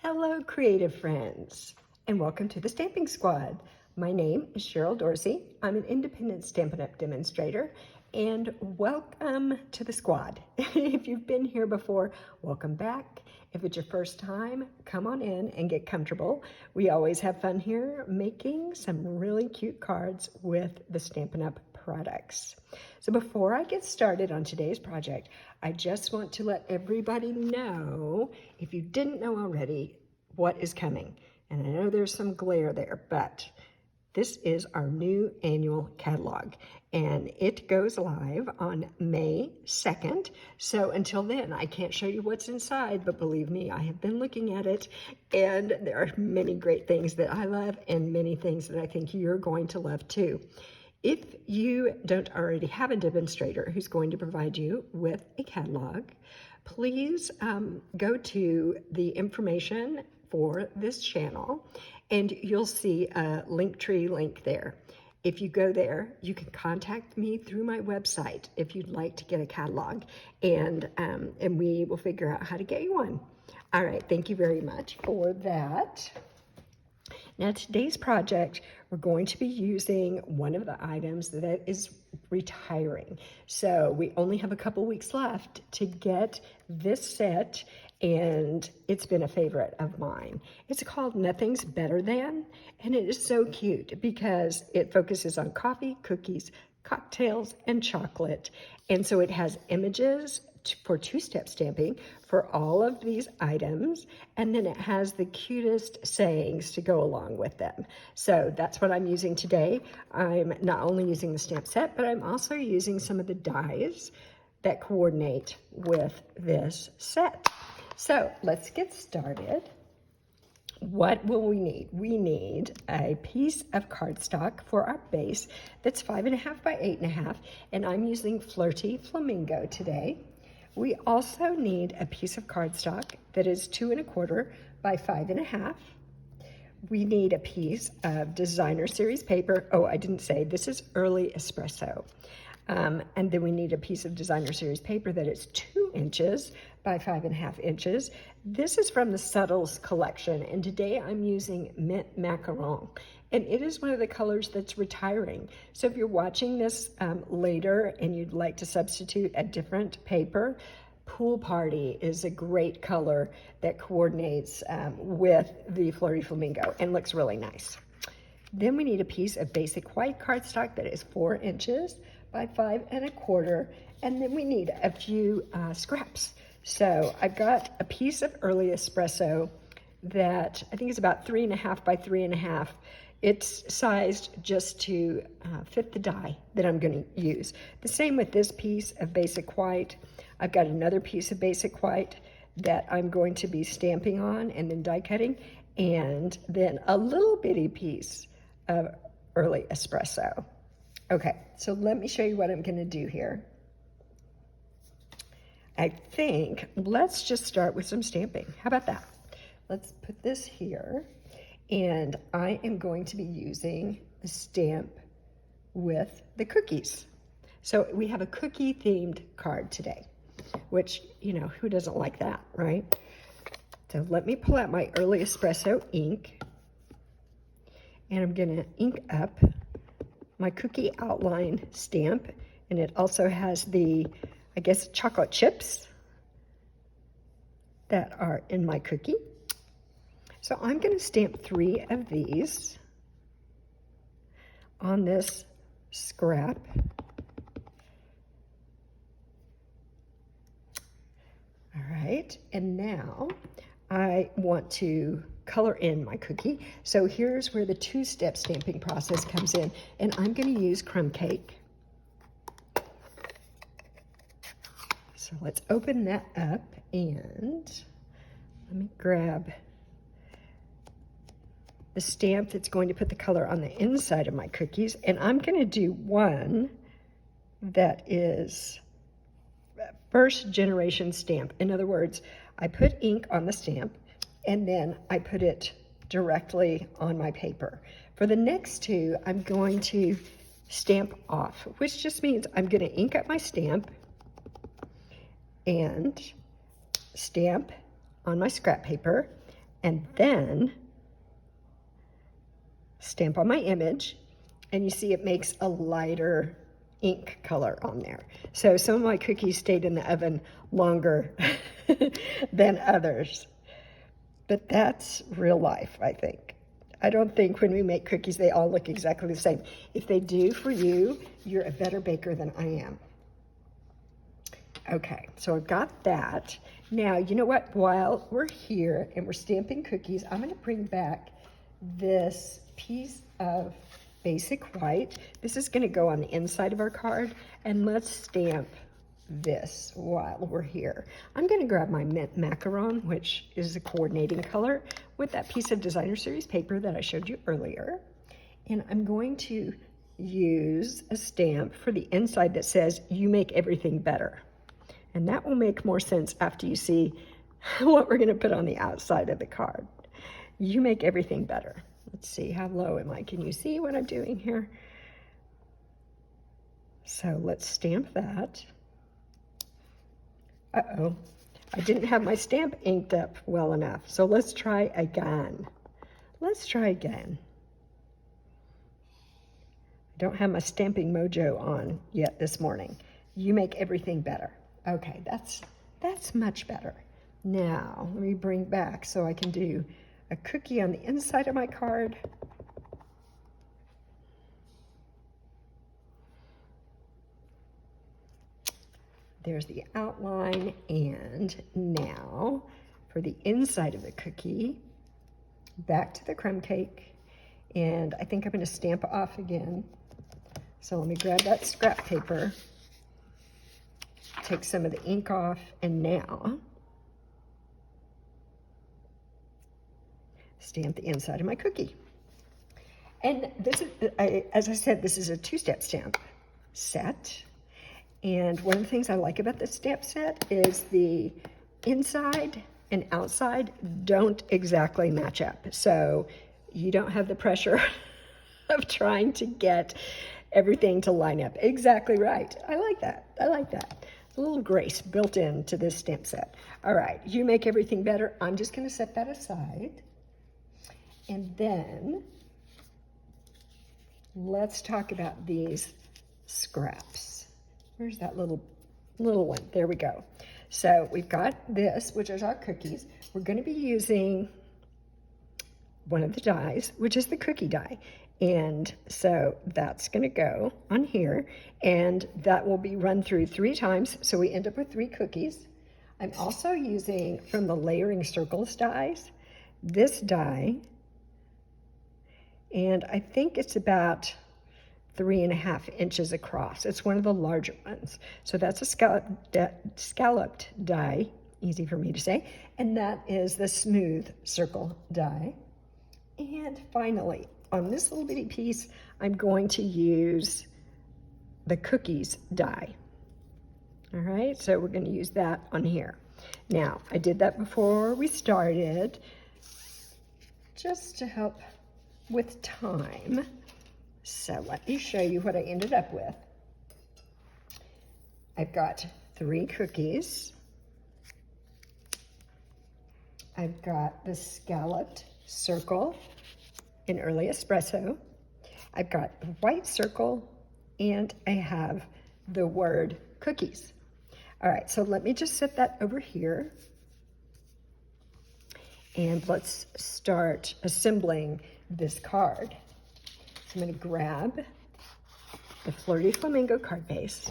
Hello, creative friends, and welcome to the Stamping Squad. My name is Cheryl Dorsey. I'm an independent Stampin' Up! Demonstrator, and welcome to the squad. If you've been here before, welcome back. If it's your first time, come on in and get comfortable. We always have fun here making some really cute cards with the Stampin' Up! Products. So before I get started on today's project, I just want to let everybody know, if you didn't know already, what is coming. And I know there's some glare there, but this is our new annual catalog, and it goes live on May 2nd. So until then, I can't show you what's inside, but believe me, I have been looking at it, and there are many great things that I love and many things that I think you're going to love too. If you don't already have a demonstrator who's going to provide you with a catalog, please go to the information for this channel and you'll see a Linktree link there. If you go there, you can contact me through my website if you'd like to get a catalog, and we will figure out how to get you one. All right, thank you very much for that. Now, today's project, we're going to be using one of the items that is retiring. So we only have a couple weeks left to get this set, and it's been a favorite of mine. It's called Nothing's Better Than, and it is so cute because it focuses on coffee, cookies, cocktails, and chocolate. And so it has images for two-step stamping for all of these items, and then it has the cutest sayings to go along with them. So that's what I'm using today. I'm not only using the stamp set, but I'm also using some of the dies that coordinate with this set. So let's get started. What will we need? We need a piece of cardstock for our base that's 5.5 by 8.5, and I'm using Flirty Flamingo today. We also need a piece of cardstock that is 2.25 by 5.5. We need a piece of designer series paper. Oh, I didn't say, this is early espresso. And then we need a piece of designer series paper that is 2 inches by 5.5 inches. This is from the Subtles collection, and today I'm using Mint Macaron, and it is one of the colors that's retiring. So if you're watching this later and you'd like to substitute a different paper, Pool Party is a great color that coordinates with the Flirty Flamingo and looks really nice. Then we need a piece of basic white cardstock that is 4 inches by 5.25, and then we need a few scraps. So I've got a piece of early espresso that I think is about 3.5 by 3.5. It's sized just to fit the die that I'm going to use. The same with this piece of basic white. I've got another piece of basic white that I'm going to be stamping on and then die cutting, and then a little bitty piece of early espresso. Okay, so let me show you what I'm going to do here. I think let's just start with some stamping. How about that? Let's put this here, and I am going to be using the stamp with the cookies. So we have a cookie themed card today, which, you know, who doesn't like that, right? So let me pull out my early espresso ink, and I'm gonna ink up my cookie outline stamp, and it also has the, I guess, chocolate chips that are in my cookie. So I'm going to stamp 3 of these on this scrap. All right, and now I want to color in my cookie. So here's where the two-step stamping process comes in, and I'm going to use crumb cake. So let's open that up, and let me grab the stamp that's going to put the color on the inside of my cookies, and I'm going to do one that is first generation stamp. In other words, I put ink on the stamp, and then I put it directly on my paper. For the next two, I'm going to stamp off, which just means I'm going to ink up my stamp and stamp on my scrap paper, and then stamp on my image, and you see it makes a lighter ink color on there. So some of my cookies stayed in the oven longer than others. But that's real life, I think. I don't think when we make cookies, they all look exactly the same. If they do for you, you're a better baker than I am. Okay, so I've got that. Now, you know what? While we're here and we're stamping cookies, I'm gonna bring back this piece of basic white. This is gonna go on the inside of our card, and let's stamp this while we're here. I'm gonna grab my mint macaron, which is a coordinating color, with that piece of designer series paper that I showed you earlier. And I'm going to use a stamp for the inside that says, "You make everything better." And that will make more sense after you see what we're gonna put on the outside of the card. You make everything better. Let's see, how low am I? Can you see what I'm doing here? So let's stamp that. Uh-oh, I didn't have my stamp inked up well enough. So let's try again. Let's try again. I don't have my stamping mojo on yet this morning. You make everything better. Okay, that's much better. Now, let me bring back so I can do a cookie on the inside of my card. There's the outline, and now for the inside of the cookie, back to the crumb cake, and I think I'm gonna stamp off again. So let me grab that scrap paper, take some of the ink off, and now stamp the inside of my cookie. And this is, as I said, this is a two-step stamp set. And one of the things I like about this stamp set is the inside and outside don't exactly match up. So you don't have the pressure of trying to get everything to line up exactly right. I like that. I like that. A little grace built into this stamp set. All right, you make everything better. I'm just gonna set that aside. And then let's talk about these scraps. Where's that little one? There we go. So we've got this, which is our cookies. We're gonna be using one of the dies, which is the cookie die. And so that's gonna go on here, and that will be run through 3 times, so we end up with 3 cookies. I'm also using, from the Layering Circles dies, this die, and I think it's about 3.5 inches across. It's one of the larger ones. So that's a scalloped die, easy for me to say, and that is the smooth circle die. And finally, on this little bitty piece, I'm going to use the cookies die. All right, so we're gonna use that on here. Now, I did that before we started, just to help with time. So let me show you what I ended up with. I've got 3 cookies. I've got the scalloped circle in early espresso. I've got a white circle, and I have the word cookies. All right, so let me just set that over here. And let's start assembling this card. So I'm gonna grab the Flirty Flamingo card base.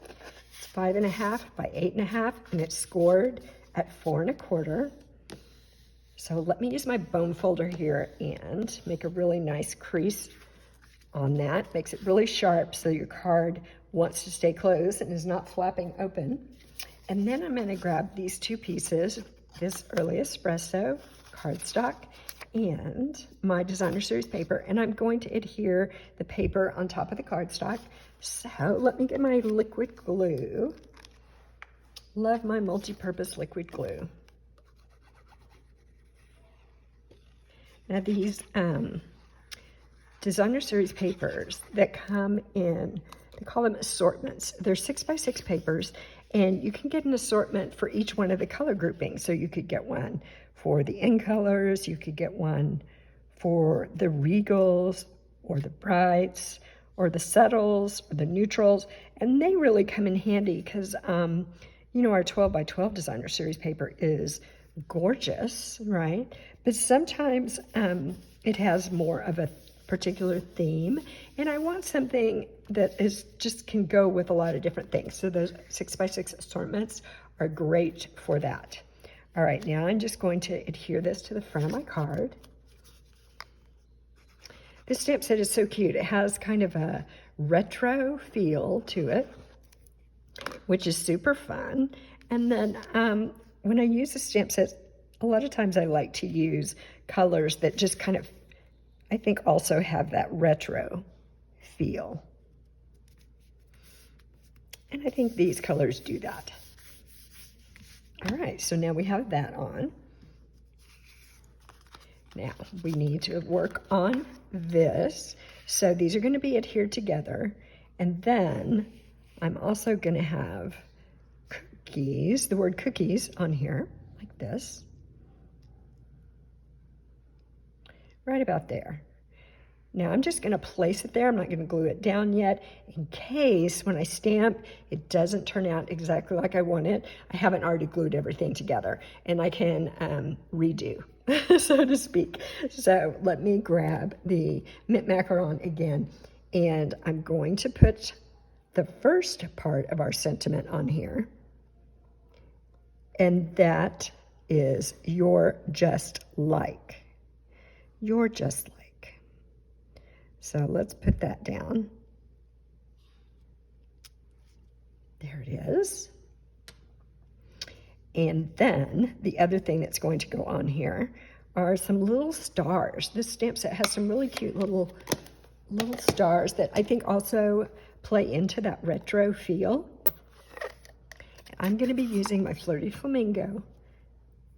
It's 5.5 by 8.5, and it's scored at 4 1/4. So let me use my bone folder here and make a really nice crease on that. Makes it really sharp so your card wants to stay closed and is not flapping open. And then I'm gonna grab these 2 pieces, this early espresso cardstock and my designer series paper, and I'm going to adhere the paper on top of the cardstock. So let me get my liquid glue. Love my multi-purpose liquid glue. Now these designer series papers that come in, they call them assortments. They're 6x6 papers, and you can get an assortment for each one of the color groupings. So you could get one for the in colors, you could get one for the regals or the brights or the subtles or the neutrals, and they really come in handy because you know, our 12x12 designer series paper is gorgeous, right? But sometimes it has more of a particular theme, and I want something that is just can go with a lot of different things. So those 6x6 assortments are great for that. All right, now I'm just going to adhere this to the front of my card. This stamp set is so cute. It has kind of a retro feel to it, which is super fun. And then when I use the stamp set, a lot of times I like to use colors that just kind of, I think, also have that retro feel. And I think these colors do that. All right, so now we have that on. Now we need to work on this. So these are going to be adhered together. And then I'm also going to have cookies, the word cookies on here, like this. Right about there. Now I'm just going to place it there. I'm not going to glue it down yet in case when I stamp it doesn't turn out exactly like I want it. I haven't already glued everything together and I can redo, so to speak. So let me grab the mint macaron again, and I'm going to put the first part of our sentiment on here, and that is "You're just like." You're just like. So let's put that down. There it is. And then the other thing that's going to go on here are some little stars. This stamp set has some really cute little stars that I think also play into that retro feel. I'm going to be using my Flirty Flamingo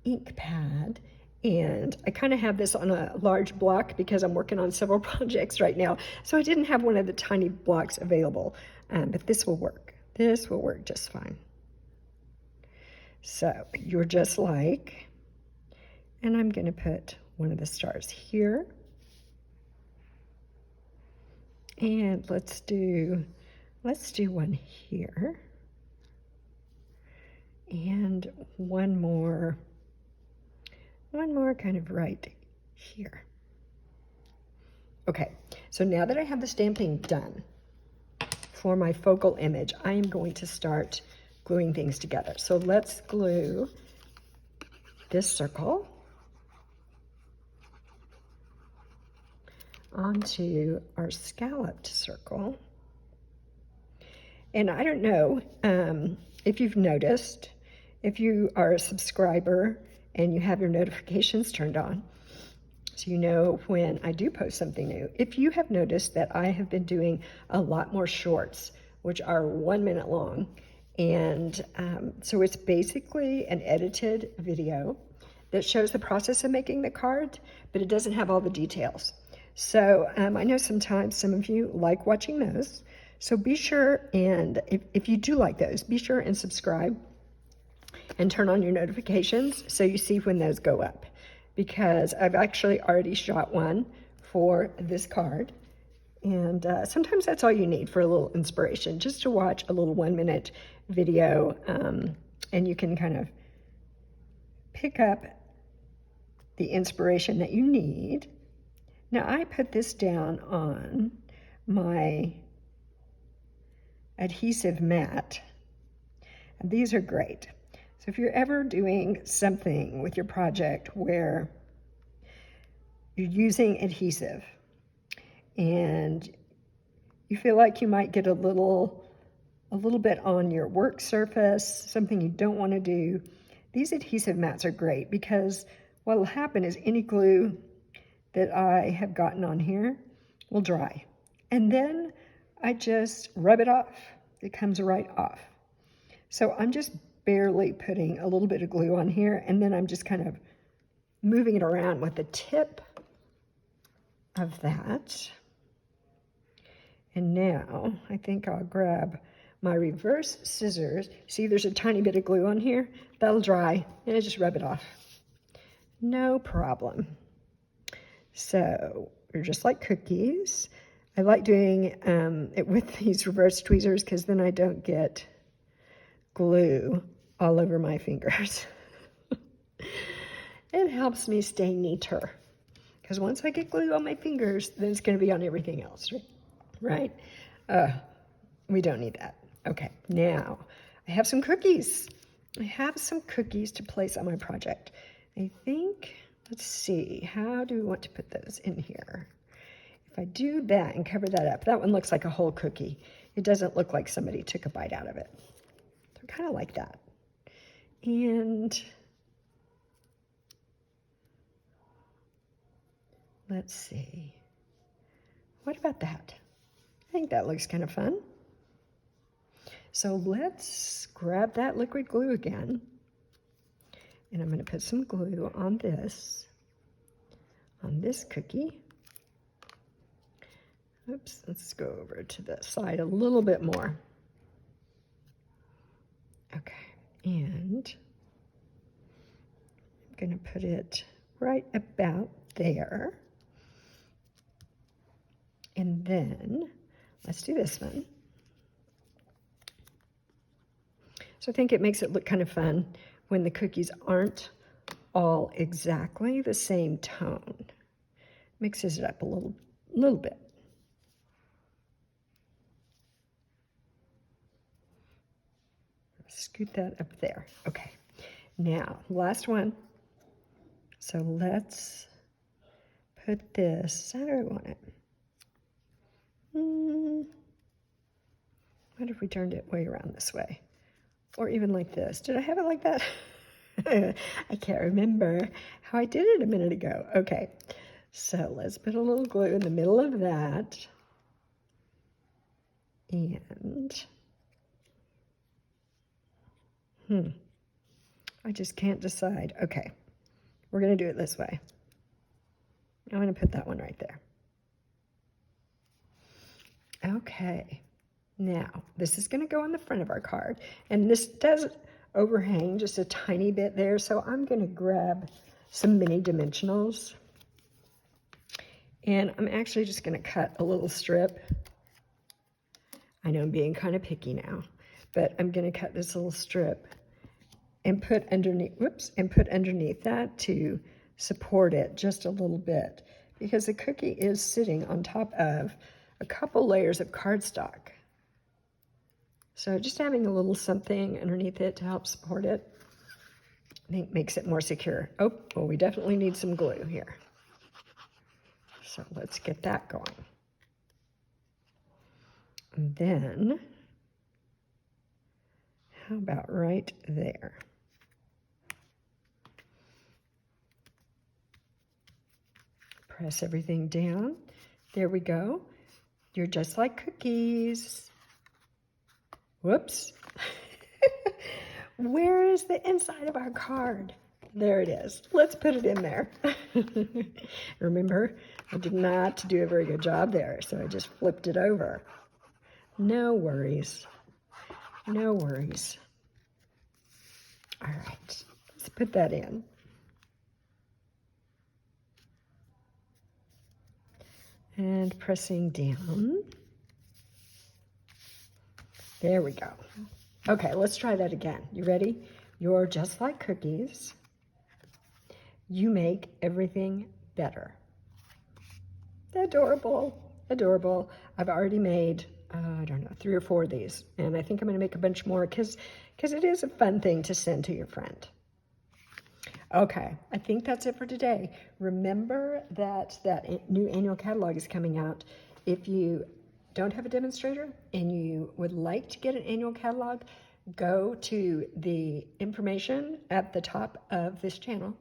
ink pad. And I kind of have this on a large block because I'm working on several projects right now. So I didn't have one of the tiny blocks available, but this will work. This will work just fine. So you're just like, and I'm going to put one of the stars here. And let's do one here. And one more kind of right here. Okay, so now that I have the stamping done for my focal image, I am going to start gluing things together. So let's glue this circle onto our scalloped circle. And I don't know if you've noticed, if you are a subscriber and you have your notifications turned on, so you know when I do post something new. If you have noticed that I have been doing a lot more shorts, which are 1 minute long, and so it's basically an edited video that shows the process of making the card, but it doesn't have all the details. So I know sometimes some of you like watching those, so be sure, and if you do like those, be sure and subscribe and turn on your notifications so you see when those go up, because I've actually already shot one for this card, and sometimes that's all you need for a little inspiration, just to watch a little 1 minute video, and you can kind of pick up the inspiration that you need. Now I put this down on my adhesive mat, and these are great. So if you're ever doing something with your project where you're using adhesive and you feel like you might get a little bit on your work surface, something you don't want to do, these adhesive mats are great, because what will happen is any glue that I have gotten on here will dry. And then I just rub it off. It comes right off. So I'm just barely putting a little bit of glue on here, and then I'm just kind of moving it around with the tip of that. And now I think I'll grab my reverse scissors. See, there's a tiny bit of glue on here. That'll dry, and I just rub it off. No problem. So we're just like cookies. I like doing it with these reverse tweezers because then I don't get glue all over my fingers. It helps me stay neater because once I get glue on my fingers, then it's going to be on everything else, right? We don't need that. Okay, now I have some cookies. I have some cookies to place on my project. I think, let's see, how do we want to put those in here? If I do that and cover that up, that one looks like a whole cookie. It doesn't look like somebody took a bite out of it. So kind of like that. And let's see. What about that? I think that looks kind of fun. So let's grab that liquid glue again. And I'm going to put some glue on this cookie. Oops, let's go over to the side a little bit more. Okay, and I'm going to put it right about there. And then let's do this one. So I think it makes it look kind of fun when the cookies aren't all exactly the same tone. Mixes it up a little bit. Scoot that up there. Okay, now last one. So let's put this, how do I want it? What if we turned it way around this way? Or even like this. Did I have it like that? I can't remember how I did it a minute ago. Okay, so let's put a little glue in the middle of that. And I just can't decide. Okay, we're going to do it this way. I'm going to put that one right there. Okay, now this is going to go on the front of our card. And this does overhang just a tiny bit there, so I'm going to grab some mini dimensionals. And I'm actually just going to cut a little strip. I know I'm being kind of picky now, but I'm going to cut this little strip and put underneath, and put underneath that to support it just a little bit, because the cookie is sitting on top of a couple layers of cardstock. So just having a little something underneath it to help support it, I think makes it more secure. Oh, well, we definitely need some glue here. So let's get that going. And then, how about right there? Press everything down. There we go. You're just like cookies. Whoops. Where is the inside of our card? There it is. Let's put it in there. Remember, I did not do a very good job there, so I just flipped it over. No worries. No worries. All right, let's put that in. And pressing down. There we go. Okay, let's try that again. You ready? You're just like cookies. You make everything better. Adorable, adorable. I've already made, I don't know, 3 or 4 of these. And I think I'm going to make a bunch more because it is a fun thing to send to your friend. Okay, I think that's it for today. Remember that new annual catalog is coming out. If you don't have a demonstrator and you would like to get an annual catalog, go to the information at the top of this channel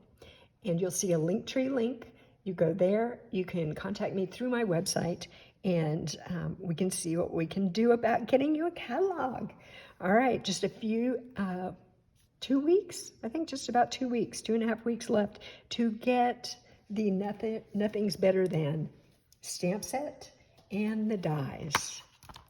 and you'll see a Linktree link. You go there, you can contact me through my website, and we can see what we can do about getting you a catalog. All right, just a few 2 weeks, I think just about 2 weeks, 2.5 weeks left to get the Nothing's Better Than stamp set and the dies.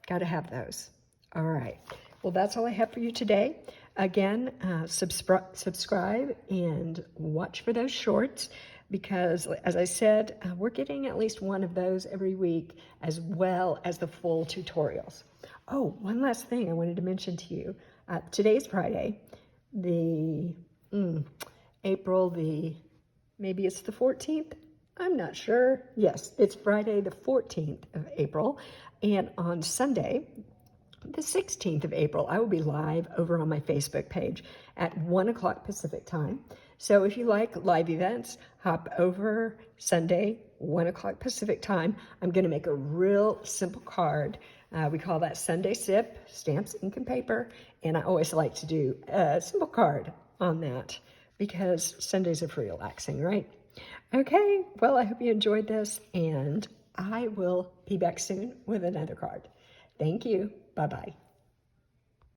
Got to have those. All right. Well, that's all I have for you today. Again, subscribe and watch for those shorts because, as I said, we're getting at least one of those every week as well as the full tutorials. Oh, one last thing I wanted to mention to you. Today's Friday, maybe it's the 14th. I'm not sure. Yes, it's Friday the 14th of April. And on Sunday, the 16th of April, I will be live over on my Facebook page at 1 o'clock Pacific time. So if you like live events, hop over Sunday, 1 o'clock Pacific time. I'm going to make a real simple card. We call that Sunday Sip, stamps, ink, and paper. And I always like to do a simple card on that because Sundays are for relaxing, right? Okay, well, I hope you enjoyed this, and I will be back soon with another card. Thank you. Bye-bye.